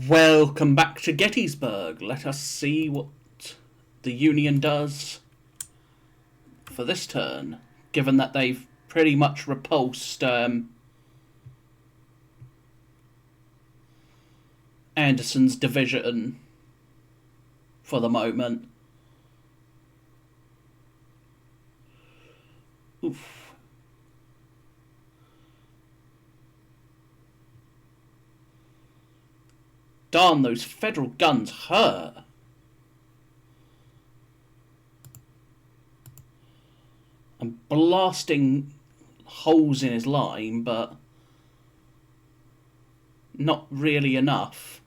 Welcome back to Gettysburg. Let us see what the Union does for this turn, given that they've pretty much repulsed Anderson's division for the moment. Oof. Darn, those federal guns hurt. I'm blasting holes in his line, but not really enough.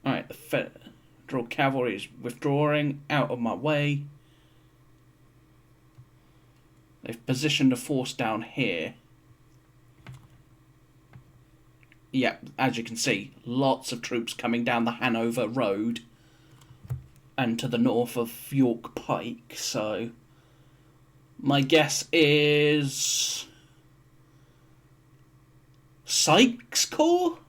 Alright, the Federal Cavalry is withdrawing out of my way. They've positioned a force down here. Yep, as you can see, lots of troops coming down the Hanover Road and to the north of York Pike, so my guess is Sykes' Corps?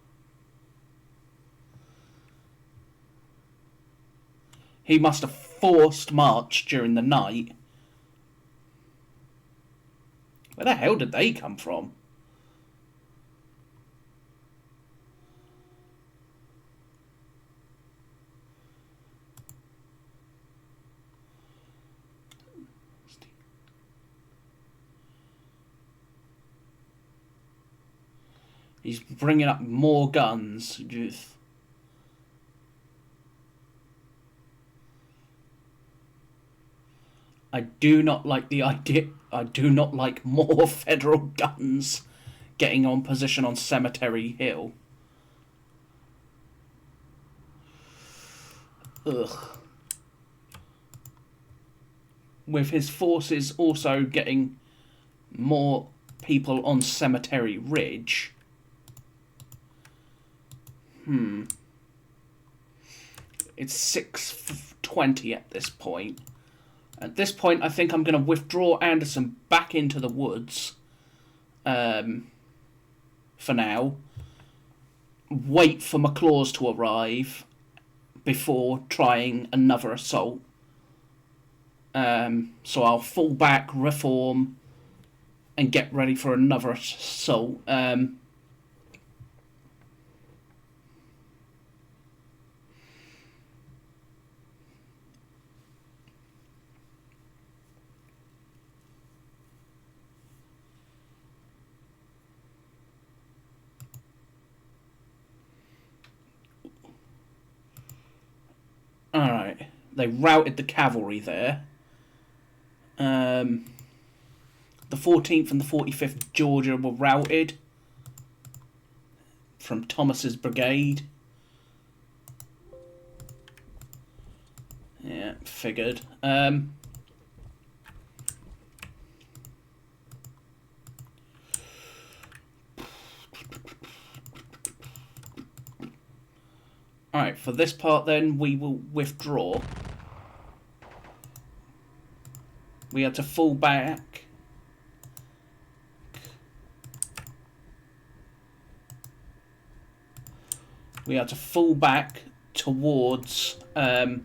He must have forced march during the night. Where the hell did they come from? He's bringing up more guns. I do not like the idea. I do not like more federal guns getting on position on Cemetery Hill. Ugh. With his forces also getting more people on Cemetery Ridge. It's 6:20 at this point. At this point, I think I'm going to withdraw Anderson back into the woods for now. Wait for McLaws to arrive before trying another assault. So I'll fall back, reform, and get ready for another assault. Alright, they routed the cavalry there. The 14th and the 45th Georgia were routed from Thomas's brigade. Yeah, figured. Alright, for this part then, we will withdraw. We had to fall back. We had to fall back towards the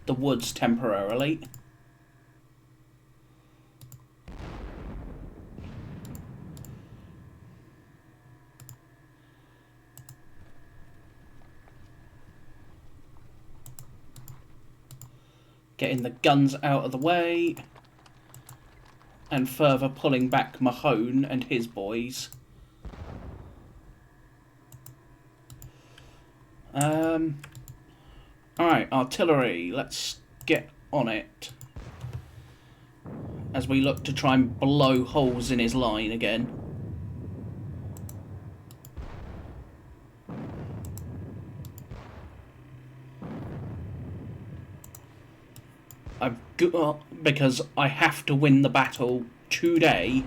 woods temporarily. Getting the guns out of the way, and further pulling back Mahone and his boys. Alright, artillery, let's get on it. As we look to try and blow holes in his line again. Because I have to win the battle today.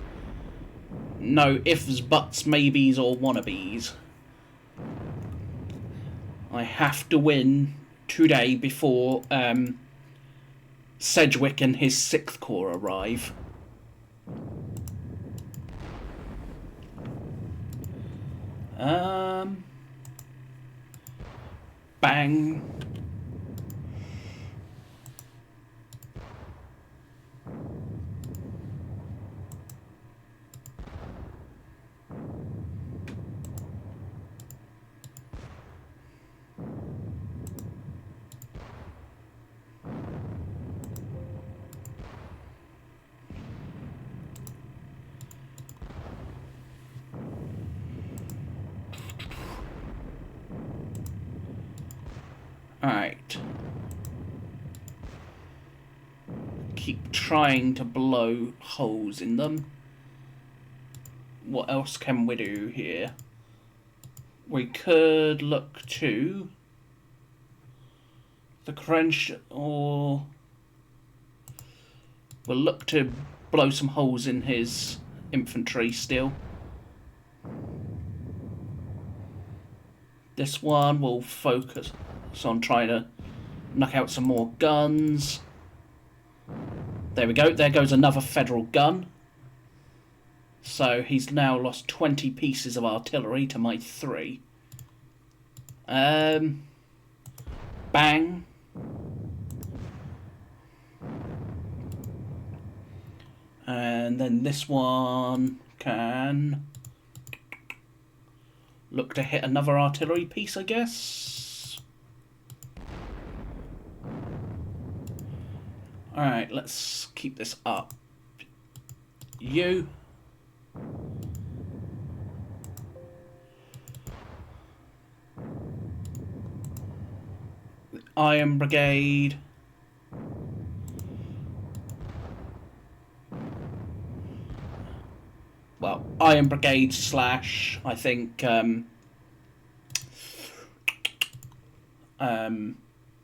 No ifs, buts, maybes or wannabes. I have to win today before Sedgwick and his 6th Corps arrive. Bang. Alright. Keep trying to blow holes in them. What else can we do here? We could look to the Crench, or we'll look to blow some holes in his infantry still. This one will focus on trying to knock out some more guns. There we go. There goes another Federal gun. So he's now lost 20 pieces of artillery to my 3. Bang. And then this one can look to hit another artillery piece, I guess. Alright, let's keep this up. You. The Iron Brigade. Well, Iron Brigade slash, I think,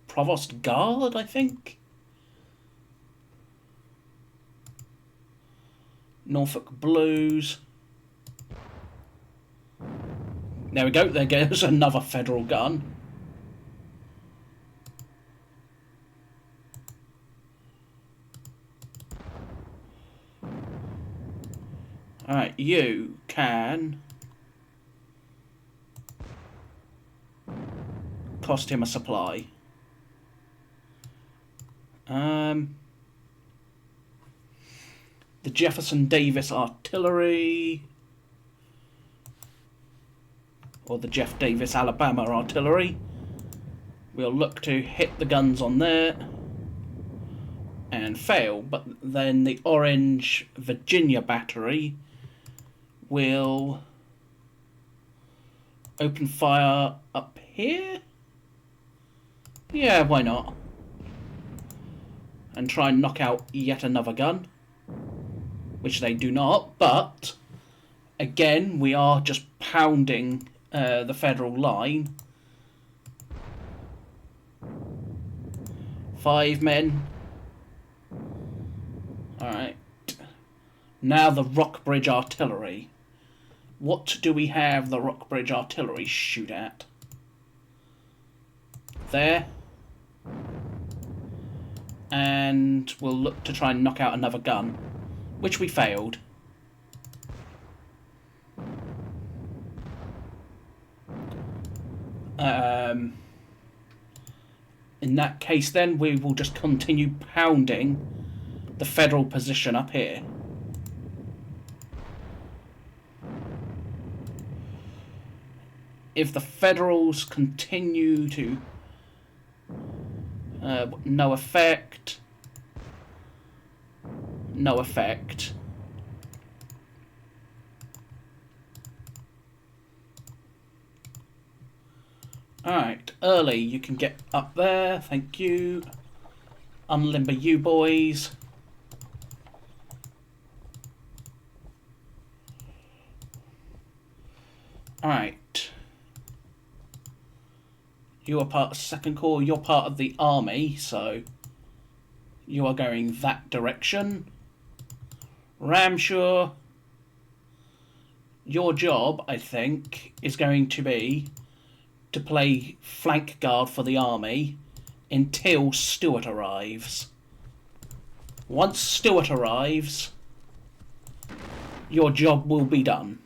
Provost Guard, I think. Norfolk Blues. There we go. There goes another Federal gun. Alright, you can cost him a supply. The Jefferson Davis Artillery, or the Jeff Davis Alabama Artillery. We'll look to hit the guns on there and fail, but then the Orange Virginia Battery will open fire up here. Yeah, why not? And try and knock out yet another gun, which they do not, but again, we are just pounding the Federal line. 5 men. Alright. Now the Rockbridge Artillery. What do we have the Rockbridge Artillery shoot at? There. And we'll look to try and knock out another gun, which we failed. In that case then, we will just continue pounding the Federal position up here. If the Federals continue to... no effect. No effect. Alright, early, you can get up there, thank you. Unlimber you boys. Alright. You are part of 2nd Corps, you're part of the army, so you are going that direction. Ramshaw, your job, I think, is going to be to play flank guard for the army until Stuart arrives. Once Stuart arrives, your job will be done.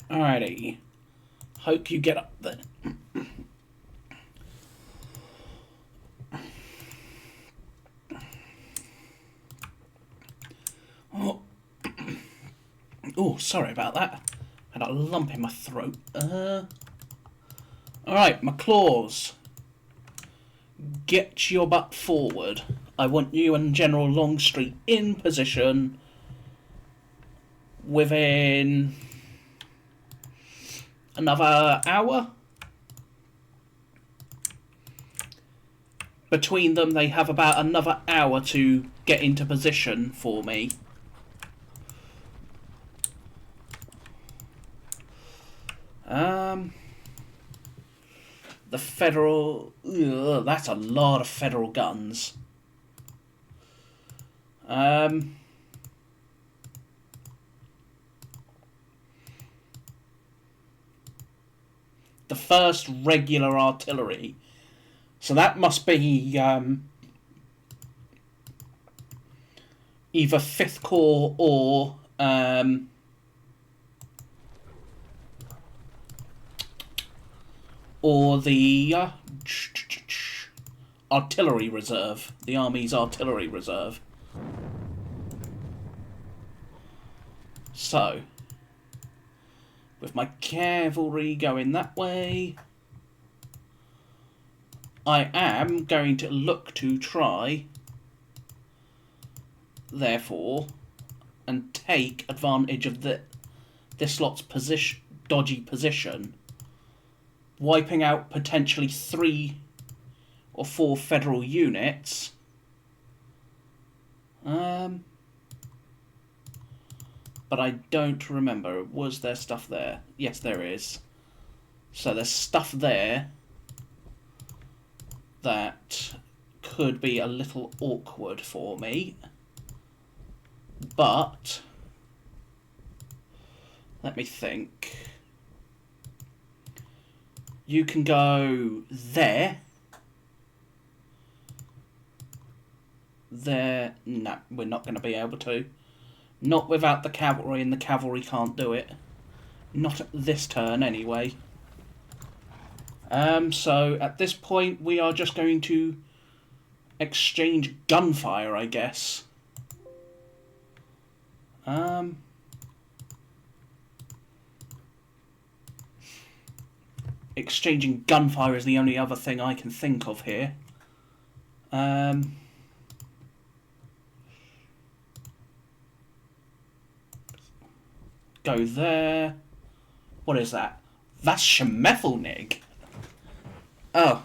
Alrighty. Hope you get up there. Oh, sorry about that. Had a lump in my throat. Alright, my claws. Get your butt forward. I want you and General Longstreet in position within another hour. Between them, they have about another hour to get into position for me. The Federal... Ugh, that's a lot of Federal guns. The first regular artillery. So that must be either 5th Corps or the artillery reserve, the Army's artillery reserve. So, with my cavalry going that way, I am going to look to try, therefore, and take advantage of this lot's dodgy position, wiping out potentially 3 or 4 Federal units. But I don't remember. Was there stuff there? Yes, there is. So there's stuff there that could be a little awkward for me. But let me think. You can go there. There. No, we're not going to be able to. Not without the cavalry, and the cavalry can't do it. Not at this turn, anyway. So, at this point, we are just going to exchange gunfire, I guess. Exchanging gunfire is the only other thing I can think of here. Go there. What is that? That's Schmethelnig. Oh,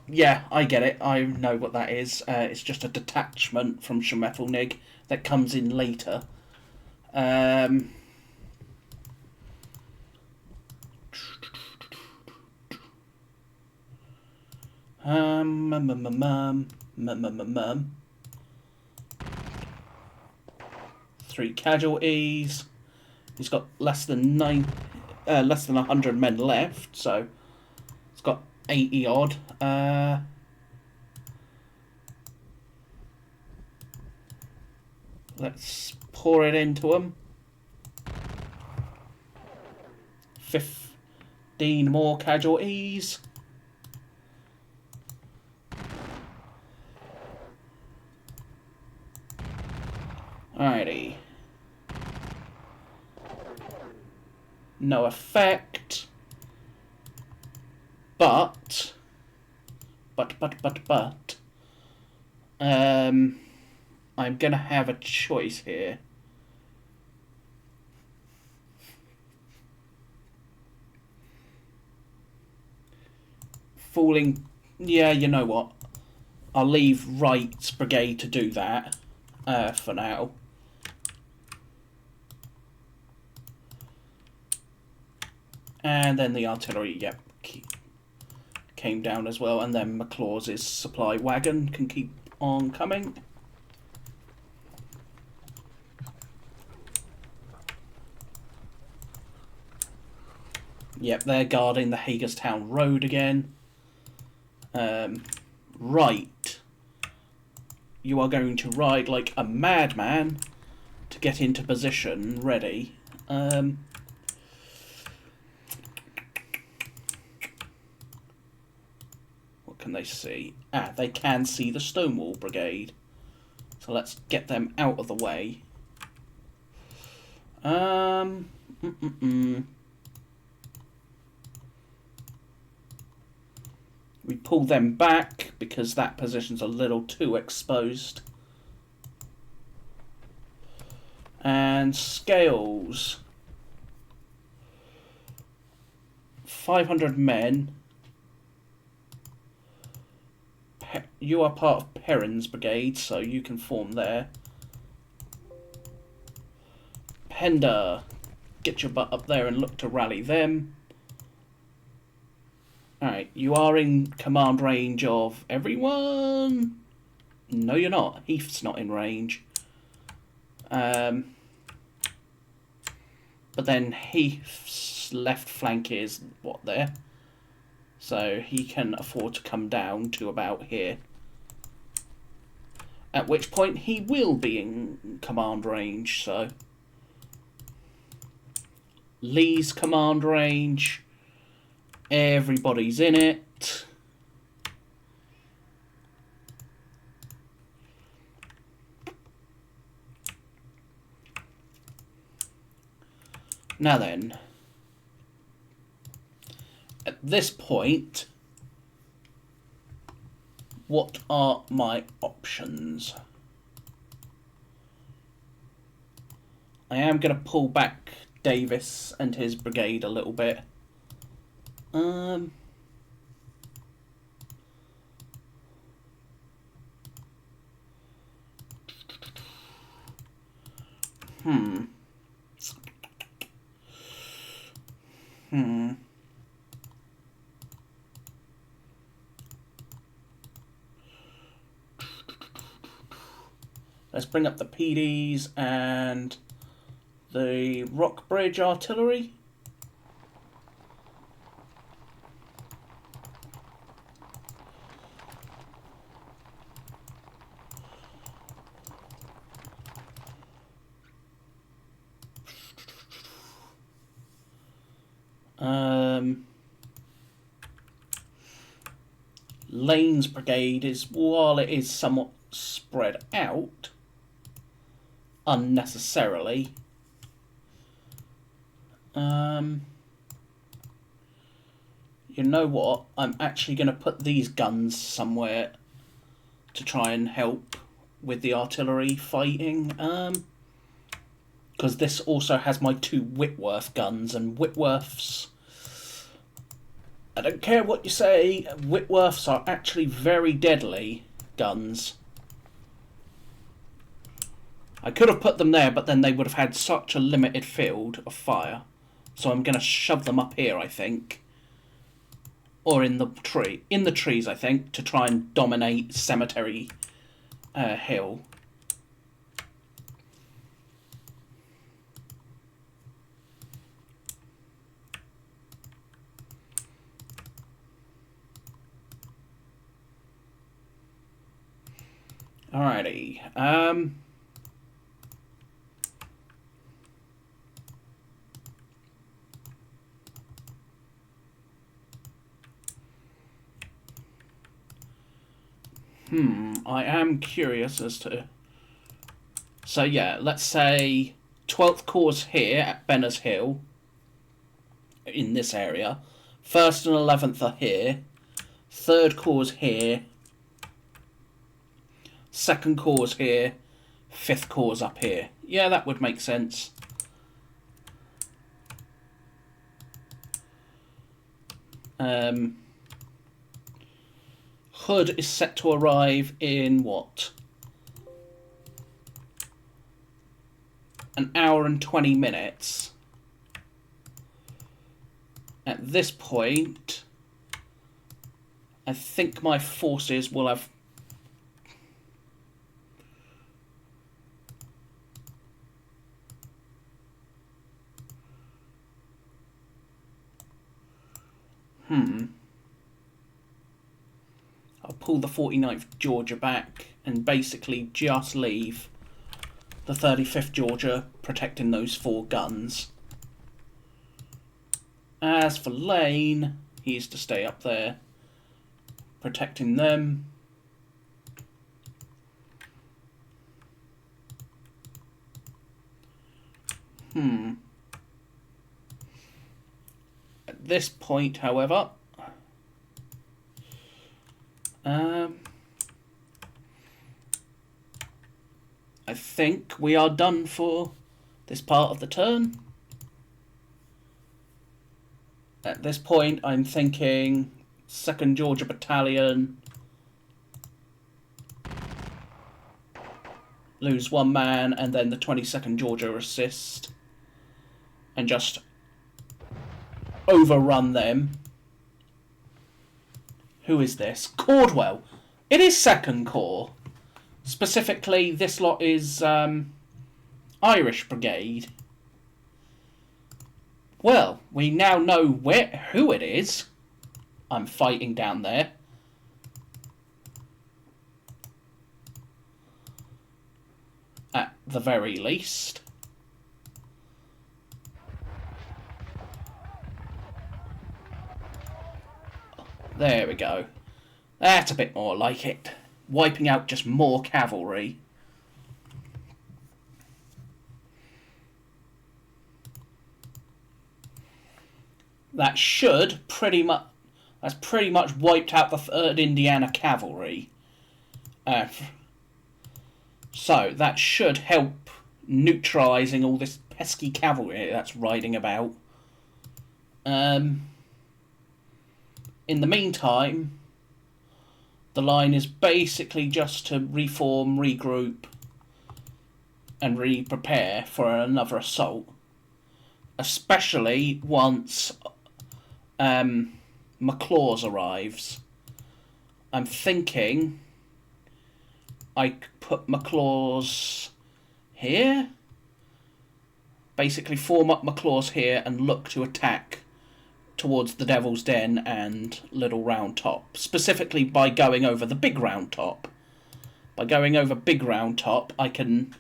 yeah, I get it. I know what that is. It's just a detachment from Schmethelnig that comes in later. Three casualties. He's got less than 100 men left, so it's got 80 odd. Let's pour it into him. 15 more casualties. Alrighty. No effect. But I'm gonna have a choice here. Falling, yeah, you know what? I'll leave Wright's brigade to do that for now. And then the artillery, yep, came down as well. And then McLaws's supply wagon can keep on coming. Yep, they're guarding the Hagerstown Road again. Right. You are going to ride like a madman to get into position, ready. What can they see? Ah, they can see the Stonewall Brigade. So let's get them out of the way. We pull them back because that position's a little too exposed. And Scales. 500 men. You are part of Perrin's brigade, so you can form there. Pender, get your butt up there and look to rally them. Alright, you are in command range of everyone. No, you're not. Heath's not in range. But then Heath's left flank is, what, there? So he can afford to come down to about here. At which point he will be in command range, so... Lee's command range... Everybody's in it. Now then, at this point, what are my options? I am going to pull back Davis and his brigade a little bit. Let's bring up the PDs and the Rockbridge artillery. Lane's brigade is, while it is somewhat spread out, unnecessarily, you know what, I'm actually going to put these guns somewhere to try and help with the artillery fighting, because this also has my 2 Whitworth guns, and Whitworths, I don't care what you say, Whitworths are actually very deadly guns. I could have put them there, but then they would have had such a limited field of fire. So I'm going to shove them up here, I think. Or in the tree. In the trees, I think, to try and dominate Cemetery Hill. Alrighty. I am curious as to... So yeah, let's say 12th Corps here at Benner's Hill, in this area. 1st and 11th are here. 3rd Corps here. 2nd Corps here. 5th Corps up here. Yeah, that would make sense. Hood is set to arrive in, what? An hour and 20 minutes. At this point, I think my forces will have... I'll pull the 49th Georgia back and basically just leave the 35th Georgia protecting those 4 guns. As for Lane, he's to stay up there protecting them. At this point, however, I think we are done for this part of the turn. At this point, I'm thinking 2nd Georgia Battalion lose 1 man, and then the 22nd Georgia assist, and just overrun them. Who is this? Cordwell. It is 2nd Corps. Specifically, this lot is Irish Brigade. Well, we now know who it is I'm fighting down there. At the very least. There we go. That's a bit more like it. Wiping out just more cavalry. That should pretty much... That's pretty much wiped out the 3rd Indiana Cavalry. So that should help neutralising all this pesky cavalry that's riding about. In the meantime, the line is basically just to reform, regroup, and re-prepare for another assault. Especially once McLaws arrives. I'm thinking I put McLaws here. Basically form up McLaws here and look to attack towards the Devil's Den and Little Round Top. Specifically by going over the Big Round Top. By going over Big Round Top, I can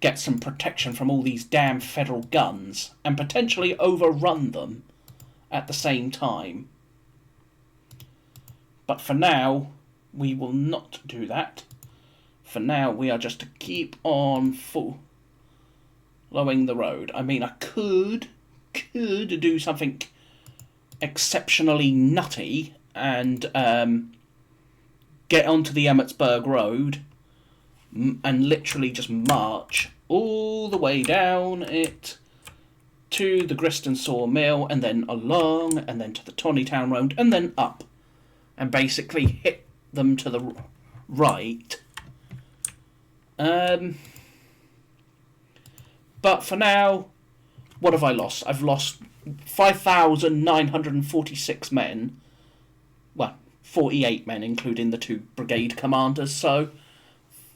get some protection from all these damn federal guns and potentially overrun them at the same time. But for now, we will not do that. For now, we are just to keep on following the road. I mean, I could do something exceptionally nutty and get onto the Emmetsburg Road and literally just march all the way down it to the Griston Sawmill and then along and then to the Tawnytown Road and then up and basically hit them to the right. But for now, what have I lost? I've lost 5,946 men. Well, 48 men, including the 2 brigade commanders. So,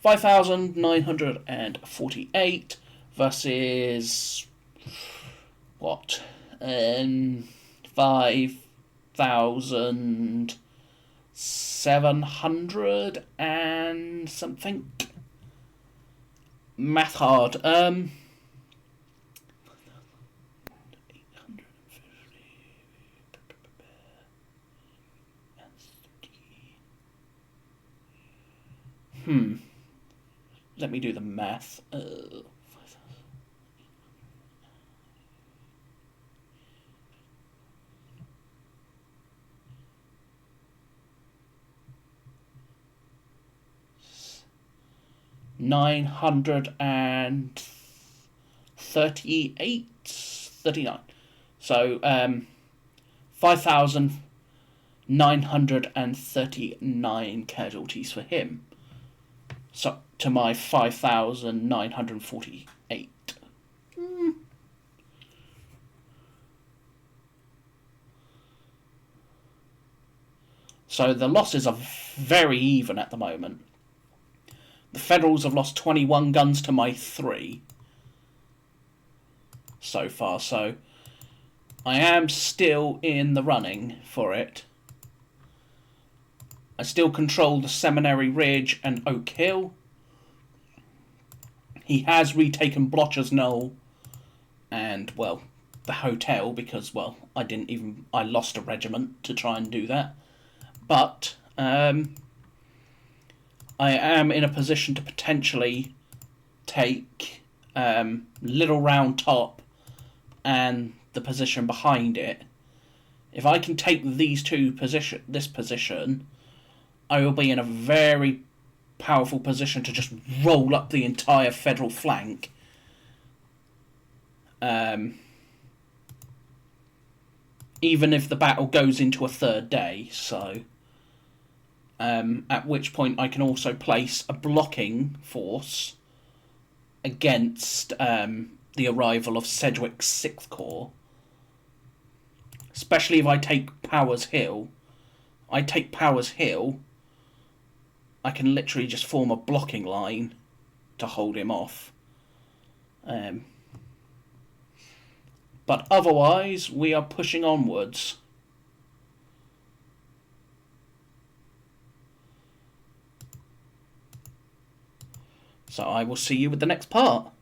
5,948 versus... what? 5,700 and something. Math hard. Let me do the math. 938.39. So 5,939 casualties for him. So to my 5,948. So the losses are very even at the moment. The Federals have lost 21 guns to my 3 so far, so I am still in the running for it. I still control the Seminary Ridge and Oak Hill. He has retaken Blotcher's Knoll and, well, the hotel because, well, I lost a regiment to try and do that. But I am in a position to potentially take Little Round Top and the position behind it. If I can take this position, I will be in a very powerful position to just roll up the entire Federal flank. Even if the battle goes into a third day, so at which point I can also place a blocking force against the arrival of Sedgwick's 6th Corps. Especially if I take Powers Hill. I can literally just form a blocking line to hold him off. But otherwise, we are pushing onwards. So I will see you with the next part.